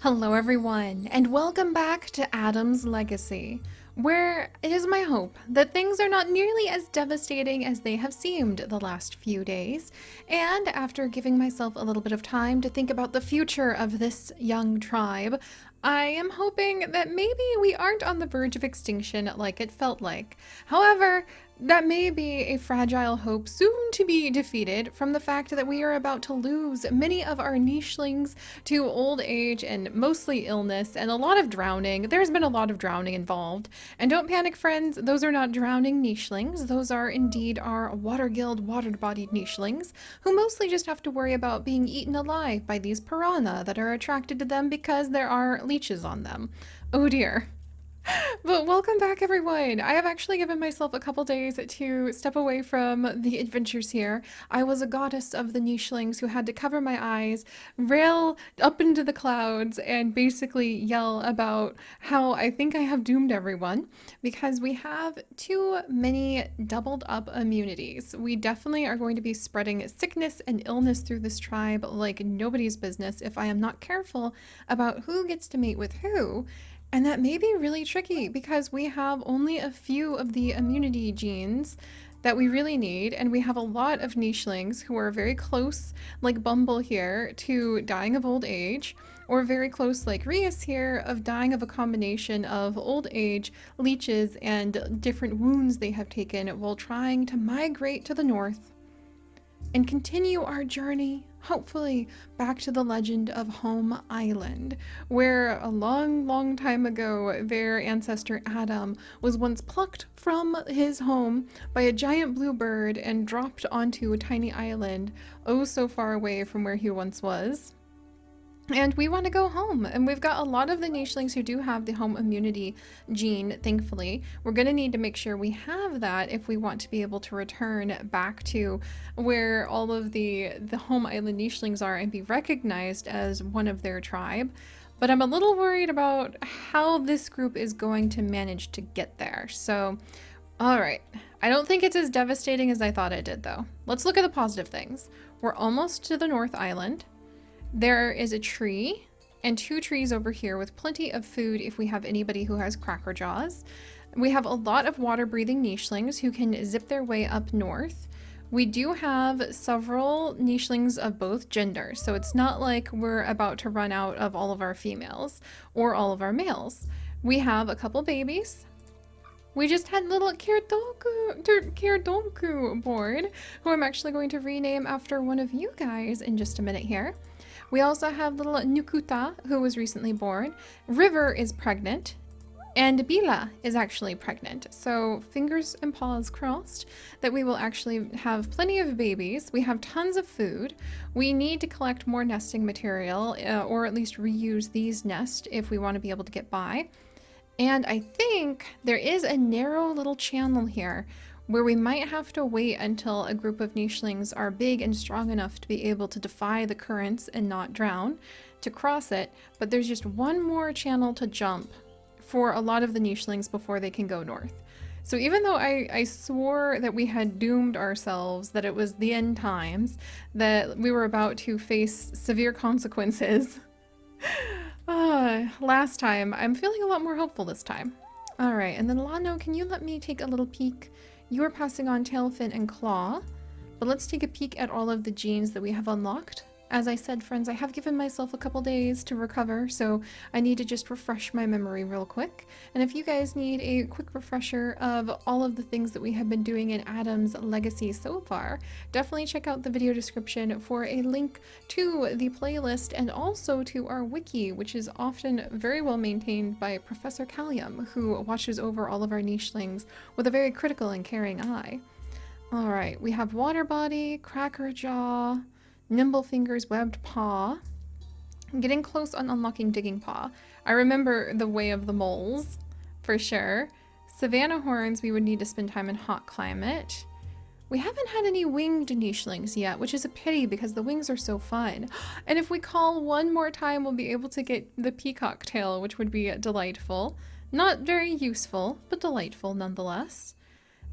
Hello, everyone, and welcome back to Adam's Legacy, where it is my hope that things are not nearly as devastating as they have seemed the last few days. And after giving myself a little bit of time to think about the future of this young tribe, I am hoping that maybe we aren't on the verge of extinction like it felt like. However, that may be a fragile hope soon to be defeated from the fact that we are about to lose many of our nichelings to old age and mostly illness and a lot of drowning. There's been a lot of drowning involved. And don't panic, friends, those are not drowning nichelings. Those are indeed our water guild water-bodied nichelings, who mostly just have to worry about being eaten alive by these piranha that are attracted to them because there are leeches on them. Oh dear. But welcome back, everyone. I have actually given myself a couple days to step away from the adventures here. I was a goddess of the nichelings who had to cover my eyes, rail up into the clouds, and basically yell about how I think I have doomed everyone because we have too many doubled up immunities. We definitely are going to be spreading sickness and illness through this tribe like nobody's business if I am not careful about who gets to mate with who. And that may be really tricky because we have only a few of the immunity genes that we really need, and we have a lot of nichelings who are very close, like Bumble here, to dying of old age, or very close, like Rias here, of dying of a combination of old age, leeches, and different wounds they have taken while trying to migrate to the north and continue our journey, hopefully, back to the legend of Home Island, where a long, long time ago, their ancestor Adam was once plucked from his home by a giant blue bird and dropped onto a tiny island, oh so far away from where he once was. And we want to go home, and we've got a lot of the nichelings who do have the home immunity gene, thankfully. We're going to need to make sure we have that if we want to be able to return back to where all of the home island nichelings are and be recognized as one of their tribe. But I'm a little worried about how this group is going to manage to get there. So, all right. I don't think it's as devastating as I thought it did, though. Let's look at the positive things. We're almost to the North Island. There is a tree and two trees over here with plenty of food if we have anybody who has cracker jaws. We have a lot of water-breathing nichelings who can zip their way up north. We do have several nichelings of both genders, so it's not like we're about to run out of all of our females or all of our males. We have a couple babies. We just had little Kirdonku born, who I'm actually going to rename after one of you guys in just a minute here. We also have little Nukuta, who was recently born. River is pregnant, and Bila is actually pregnant. So fingers and paws crossed that we will actually have plenty of babies. We have tons of food. We need to collect more nesting material, or at least reuse these nests if we want to be able to get by. And I think there is a narrow little channel here where we might have to wait until a group of nichelings are big and strong enough to be able to defy the currents and not drown to cross it. But there's just one more channel to jump for a lot of the nichelings before they can go north. So even though I swore that we had doomed ourselves, that it was the end times, that we were about to face severe consequences, last time, I'm feeling a lot more hopeful this time. All right, and then Lano, can you let me take a little peek? You are passing on tail, fin, and claw, but let's take a peek at all of the genes that we have unlocked. As I said, friends, I have given myself a couple days to recover, so I need to just refresh my memory real quick. And if you guys need a quick refresher of all of the things that we have been doing in Adam's Legacy so far, definitely check out the video description for a link to the playlist and also to our wiki, which is often very well maintained by Professor Callium, who watches over all of our nichelings with a very critical and caring eye. All right, we have Water Body, Cracker Jaw, Nimble Fingers, Webbed Paw. I'm getting close on unlocking Digging Paw. I remember the Way of the Moles, for sure. Savannah Horns, we would need to spend time in hot climate. We haven't had any winged nichelings yet, which is a pity because the wings are so fun. And if we call one more time, we'll be able to get the peacock tail, which would be delightful. Not very useful, but delightful nonetheless.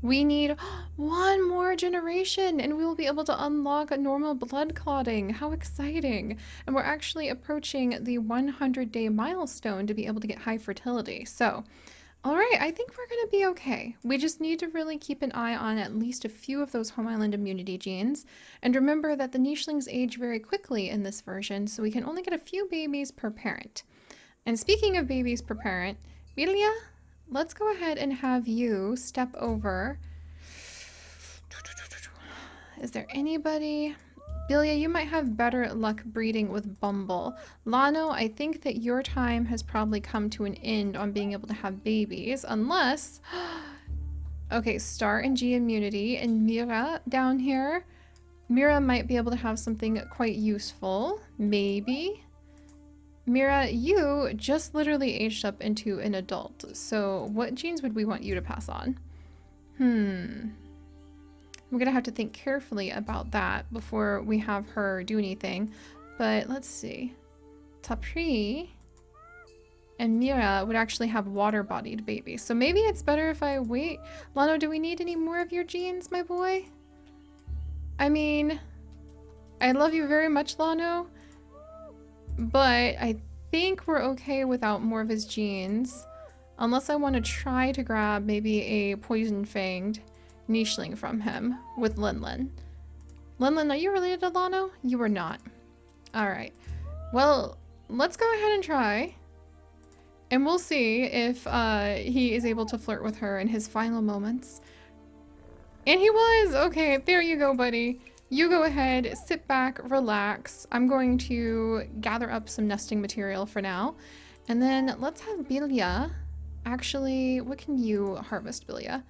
We need one more generation and we will be able to unlock a normal blood clotting. How exciting. And we're actually approaching the 100-day milestone to be able to get high fertility. So, all right, I think we're going to be okay. We just need to really keep an eye on at least a few of those home island immunity genes. And remember that the nichelings age very quickly in this version, so we can only get a few babies per parent. And speaking of babies per parent, Vilia, let's go ahead and have you step over. Is there anybody? Bilia, you might have better luck breeding with Bumble. Lano, I think that your time has probably come to an end on being able to have babies, unless... Okay, Star and G immunity, and Mira down here. Mira might be able to have something quite useful, maybe. Mira, you just literally aged up into an adult, so what genes would we want you to pass on? I'm gonna have to think carefully about that before we have her do anything. But let's see. Tapri and Mira would actually have water-bodied babies. So maybe it's better if I wait. Lano, do we need any more of your genes, my boy? I mean, I love you very much, Lano. But I think we're okay without more of his genes. Unless I want to try to grab maybe a poison-fanged nicheling from him with Linlin. Linlin, are you related to Lano? You are not. Alright. Well, let's go ahead and try. And we'll see if he is able to flirt with her in his final moments. And he was! Okay, there you go, buddy. You go ahead, sit back, relax. I'm going to gather up some nesting material for now. And then let's have Bilia. Actually, what can you harvest, Bilia?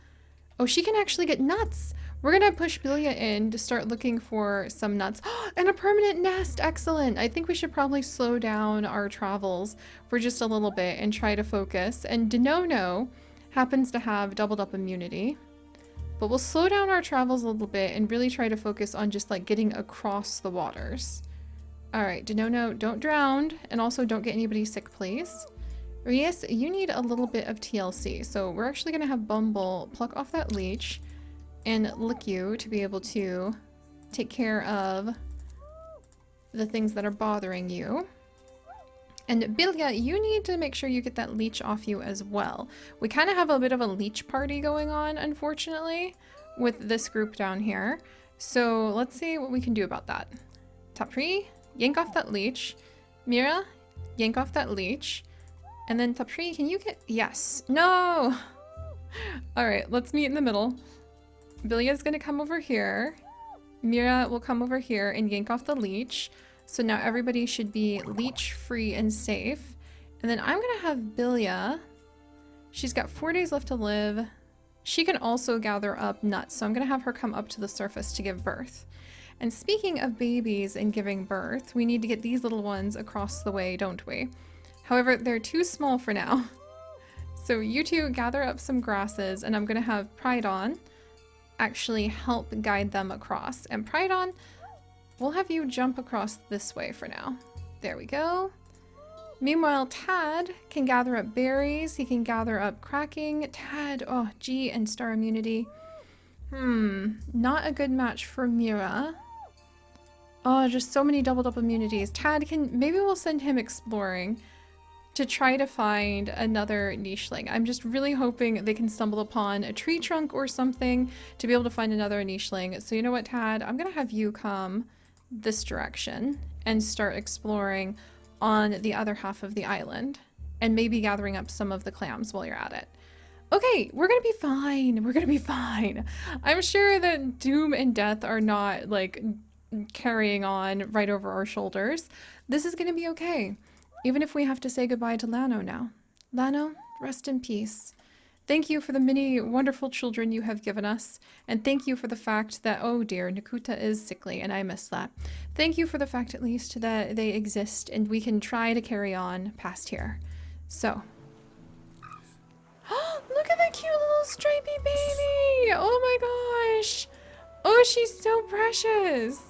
Oh, she can actually get nuts. We're gonna push Bilia in to start looking for some nuts. And a permanent nest, excellent. I think we should probably slow down our travels for just a little bit and try to focus. And Denono happens to have doubled up immunity. But we'll slow down our travels a little bit and really try to focus on just like getting across the waters. All right, Denono, don't drown, and also don't get anybody sick, please. Yes, you need a little bit of TLC, so we're actually gonna have Bumble pluck off that leech and lick you to be able to take care of the things that are bothering you. And Bilia, you need to make sure you get that leech off you as well. We kind of have a bit of a leech party going on, unfortunately, with this group down here. So let's see what we can do about that. Tapri, yank off that leech. Mira, yank off that leech. And then Tapri, can you get... Yes. No! Alright, let's meet in the middle. Bilia's gonna come over here. Mira will come over here and yank off the leech. So now everybody should be leech-free and safe. And then I'm gonna have Bilia. She's got 4 days left to live. She can also gather up nuts, so I'm gonna have her come up to the surface to give birth. And speaking of babies and giving birth, we need to get these little ones across the way, don't we? However, they're too small for now. So you two gather up some grasses, and I'm gonna have Pridon actually help guide them across. And Pridon, we'll have you jump across this way for now. There we go. Meanwhile, Tad can gather up berries. He can gather up cracking. Tad, oh, G and star immunity. Not a good match for Mira. Oh, just so many doubled up immunities. Tad can, maybe we'll send him exploring to try to find another nicheling. I'm just really hoping they can stumble upon a tree trunk or something to be able to find another nicheling. So you know what, Tad? I'm gonna have you come this direction and start exploring on the other half of the island and maybe gathering up some of the clams while you're at it. Okay, we're gonna be fine. We're gonna be fine. I'm sure that doom and death are not like carrying on right over our shoulders. This is gonna be okay. Even if we have to say goodbye to Lano now. Lano, rest in peace. Thank you for the many wonderful children you have given us, and thank you for the fact that, oh dear, Nakuta is sickly, and I miss that. Thank you for the fact, at least, that they exist, and we can try to carry on past here. So. Look at that cute little stripy baby! Oh my gosh! Oh, she's so precious!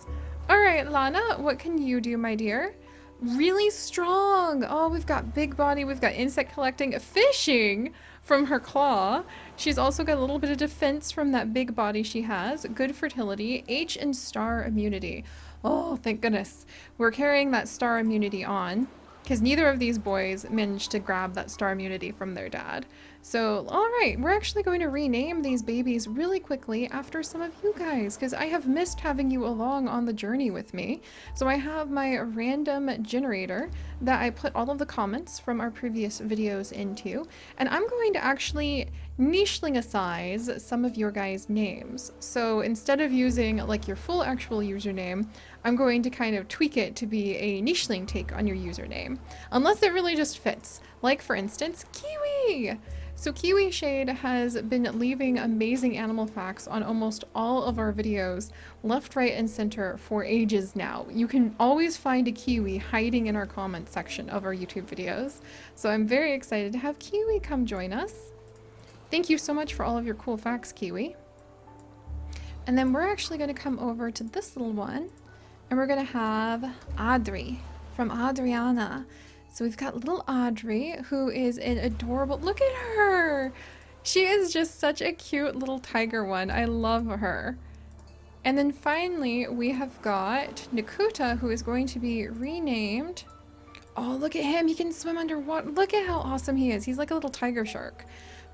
Alright, Lana, what can you do, my dear? really strong. Oh, we've got big body, we've got insect collecting, fishing from her claw. She's also got a little bit of defense from that big body she has, good fertility, H and star immunity. Oh, thank goodness. We're carrying that star immunity on because neither of these boys managed to grab that star immunity from their dad. So, all right, we're actually going to rename these babies really quickly after some of you guys because I have missed having you along on the journey with me. So I have my random generator that I put all of the comments from our previous videos into, and I'm going to actually nicheling-size some of your guys' names. So instead of using like your full actual username, I'm going to kind of tweak it to be a nicheling take on your username, unless it really just fits. Like for instance, Kiwi! So Kiwi Shade has been leaving amazing animal facts on almost all of our videos, left, right, and center for ages now. You can always find a Kiwi hiding in our comment section of our YouTube videos. So I'm very excited to have Kiwi come join us. Thank you so much for all of your cool facts, Kiwi. And then we're actually going to come over to this little one, and we're going to have Audrey from Adriana. So we've got little Audrey, who is an adorable, look at her! She is just such a cute little tiger one. I love her. And then finally, we have got Nakuta, who is going to be renamed. Oh, look at him. He can swim underwater. Look at how awesome he is. He's like a little tiger shark.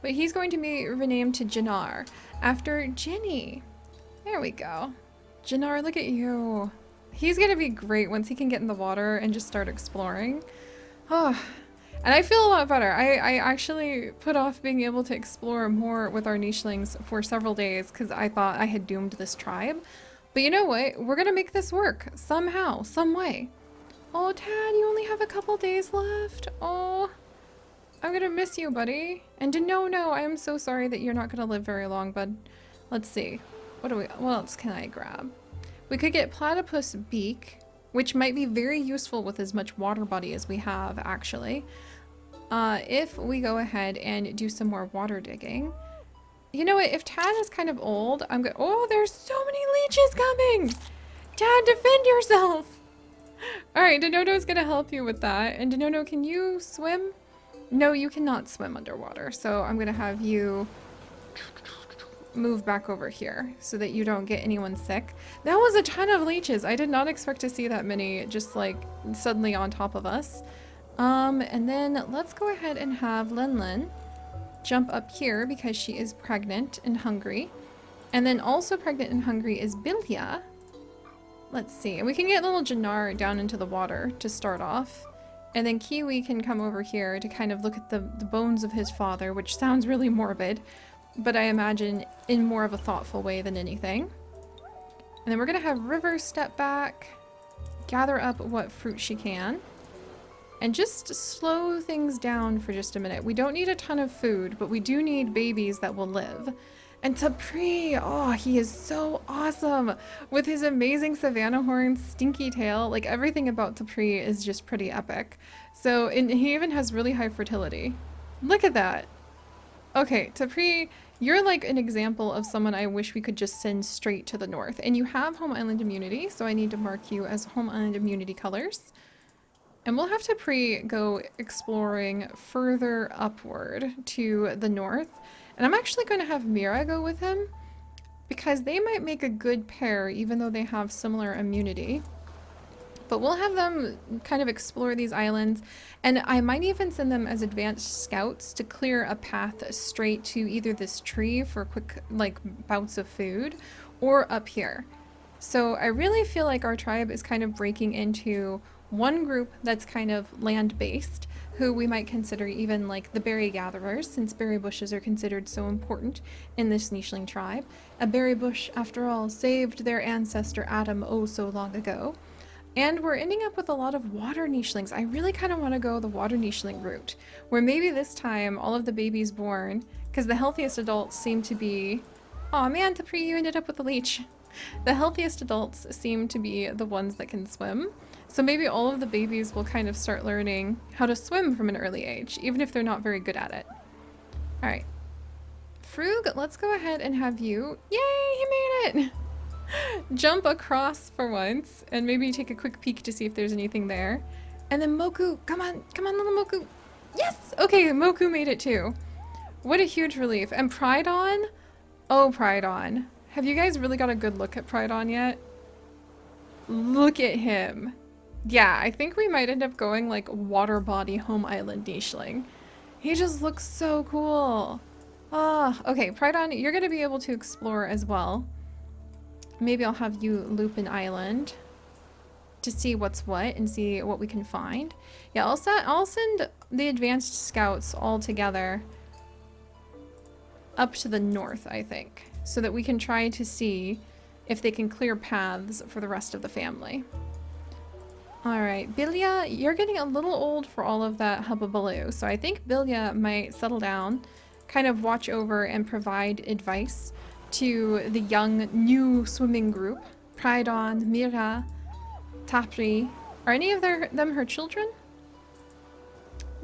But he's going to be renamed to Jannar after Jenny. There we go. Jannar, look at you. He's going to be great once he can get in the water and just start exploring. Oh, and I feel a lot better. I actually put off being able to explore more with our nichelings for several days because I thought I had doomed this tribe. But you know what? We're going to make this work somehow, some way. Oh, Tad, you only have a couple days left. Oh, I'm going to miss you, buddy. And no, I am so sorry that you're not going to live very long, bud. Let's see. What else can I grab? We could get platypus beak, which might be very useful with as much water body as we have, actually. If we go ahead and do some more water digging. You know what? If Tad is kind of old, I'm going to... Oh, there's so many leeches coming! Tad, defend yourself! Alright, Denono's going to help you with that. And Denono, can you swim? No, you cannot swim underwater. So I'm going to have you move back over here so that you don't get anyone sick. That was a ton of leeches. I did not expect to see that many just like suddenly on top of us. And then let's go ahead and have Lenlen jump up here because she is pregnant and hungry. And then also pregnant and hungry is Bilya. Let's see. We can get little Jannar down into the water to start off. And then Kiwi can come over here to kind of look at the bones of his father, which sounds really morbid, but I imagine in more of a thoughtful way than anything. And then we're going to have River step back, gather up what fruit she can, and just slow things down for just a minute. We don't need a ton of food, but we do need babies that will live. And Tapri, oh, he is so awesome with his amazing Savannah horn, stinky tail. Like everything about Tapri is just pretty epic. So, and he even has really high fertility. Look at that. Okay, Tapri, you're like an example of someone I wish we could just send straight to the north. And you have Home Island immunity, so I need to mark you as Home Island immunity colors. And we'll have to go exploring further upward to the north. And I'm actually going to have Mira go with him because they might make a good pair even though they have similar immunity. But we'll have them kind of explore these islands, and I might even send them as advanced scouts to clear a path straight to either this tree for quick like bouts of food or up here. So I really feel like our tribe is kind of breaking into one group that's kind of land-based, who we might consider even like the berry gatherers, since berry bushes are considered so important in this nicheling tribe. A berry bush, after all, saved their ancestor Adam oh so long ago. And we're ending up with a lot of water nichelings. I really kind of want to go the water nicheling route, where maybe this time all of the babies born, because the healthiest adults seem to be... Aw man, Tapri, you ended up with a leech. The healthiest adults seem to be the ones that can swim. So maybe all of the babies will kind of start learning how to swim from an early age, even if they're not very good at it. Alright. Frug, let's go ahead and have you... Yay, he made it! Jump across for once and maybe take a quick peek to see if there's anything there. And then Moku, come on, little Moku. Yes! Okay, Moku made it too. What a huge relief. And Prydon? Oh, Prydon. Have you guys really got a good look at Prydon yet? Look at him. Yeah, I think we might end up going like water body home island nicheling. He just looks so cool. Ah, okay, Prydon, you're gonna be able to explore as well. Maybe I'll have you loop an island to see what's what and see what we can find. Yeah, I'll send the advanced scouts all together up to the north, I think, so that we can try to see if they can clear paths for the rest of the family. All right, Bilya, you're getting a little old for all of that hubbubaloo, so I think Bilya might settle down, kind of watch over and provide advice to the young new swimming group. Prydon, Mira, Tapri. Are any of them her children?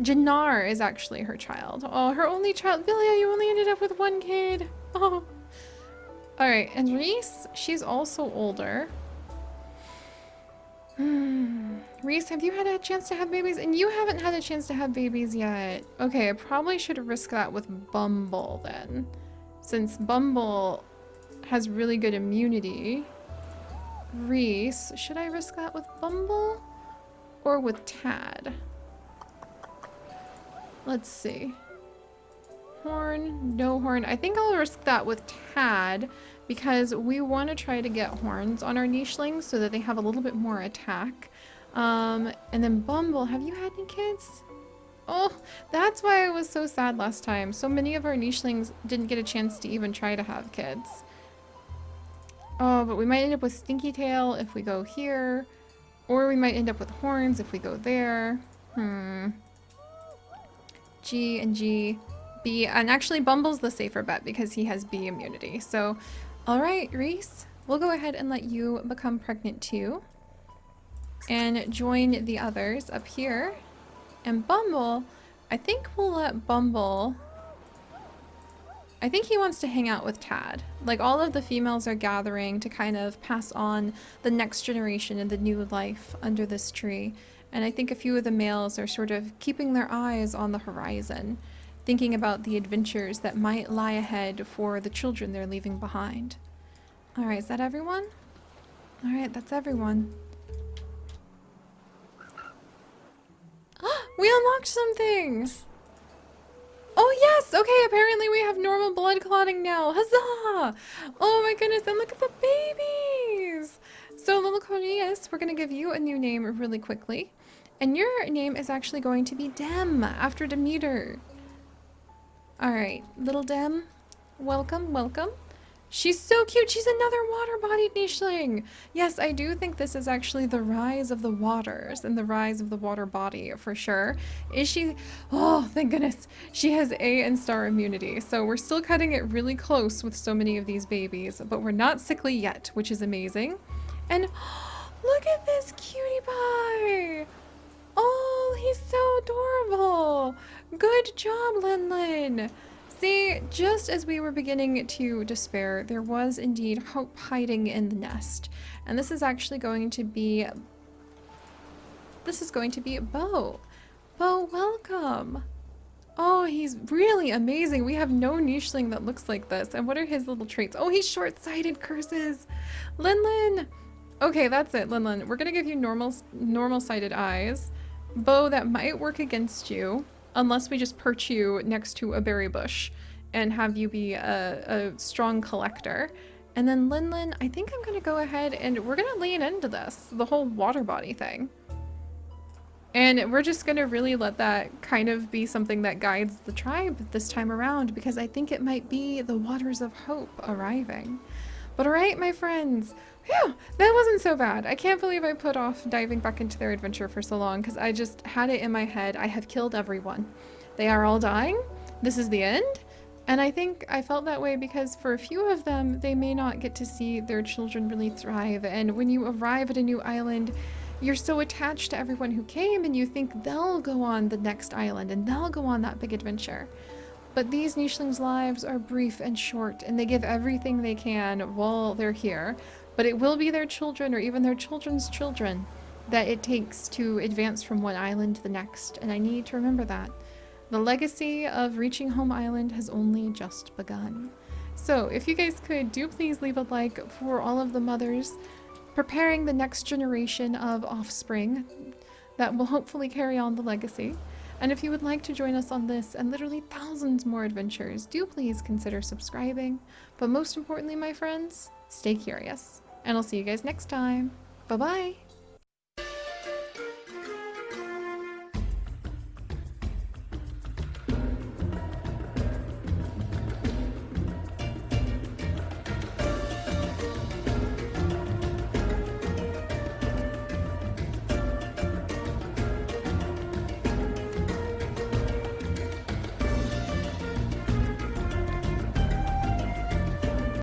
Jannar is actually her child. Oh, her only child. Bilya, you only ended up with one kid. Oh. Alright, and Reese, she's also older. Reese, have you had a chance to have babies? And you haven't had a chance to have babies yet. Okay, I probably should risk that with Bumble then. Since Bumble has really good immunity. Reese, should I risk that with Bumble or with Tad? Let's see. Horn, no horn. I think I'll risk that with Tad because we want to try to get horns on our nichelings so that they have a little bit more attack. And then Bumble, have you had any kids? Oh, that's why I was so sad last time. So many of our nichelings didn't get a chance to even try to have kids. Oh, but we might end up with Stinky Tail if we go here. Or we might end up with horns if we go there. G and G. B. And actually Bumble's the safer bet because he has B immunity. So, alright, Reese. We'll go ahead and let you become pregnant too. And join the others up here. And Bumble, I think we'll let Bumble... I think he wants to hang out with Tad. Like, all of the females are gathering to kind of pass on the next generation and the new life under this tree. And I think a few of the males are sort of keeping their eyes on the horizon, thinking about the adventures that might lie ahead for the children they're leaving behind. Alright, is that everyone? Alright, that's everyone. We unlocked something! Oh yes! Okay, apparently we have normal blood clotting now. Huzzah! Oh my goodness, and look at the babies! So little Cornelius, we're gonna give you a new name really quickly. And your name is actually going to be Dem, after Demeter. Alright, little Dem, welcome, welcome. She's so cute. She's another water-bodied nicheling. Yes, I do think this is actually the rise of the waters and the rise of the water body for sure. Is she? Oh, thank goodness. She has A and star immunity. So we're still cutting it really close with so many of these babies, but we're not sickly yet, which is amazing. And look at this cutie pie. Oh, he's so adorable. Good job, Lin Lin. See, just as we were beginning to despair, there was indeed hope hiding in the nest. And this is actually going to be... Bo. Bo, welcome. Oh, he's really amazing. We have no nicheling that looks like this. And what are his little traits? Oh, he's short-sighted, curses. Lin Lin. Okay, that's it, Lin Lin. We're gonna give you normal-sighted eyes. Bo, that might work against you. Unless we just perch you next to a berry bush and have you be a strong collector. And then Lin Lin, I think I'm going to go ahead and we're going to lean into this, the whole water body thing. And we're just going to really let that kind of be something that guides the tribe this time around, because I think it might be the waters of hope arriving. But alright, my friends. Whew, that wasn't so bad. I can't believe I put off diving back into their adventure for so long because I just had it in my head. I have killed everyone. They are all dying. This is the end. And I think I felt that way because for a few of them, they may not get to see their children really thrive. And when you arrive at a new island, you're so attached to everyone who came and you think they'll go on the next island and they'll go on that big adventure. But these nichelings' lives are brief and short, and they give everything they can while they're here. But it will be their children or even their children's children that it takes to advance from one island to the next, and I need to remember that. The legacy of reaching Home Island has only just begun. So if you guys could, do please leave a like for all of the mothers preparing the next generation of offspring that will hopefully carry on the legacy. And if you would like to join us on this and literally thousands more adventures, do please consider subscribing. But most importantly, my friends, stay curious. And I'll see you guys next time. Bye-bye!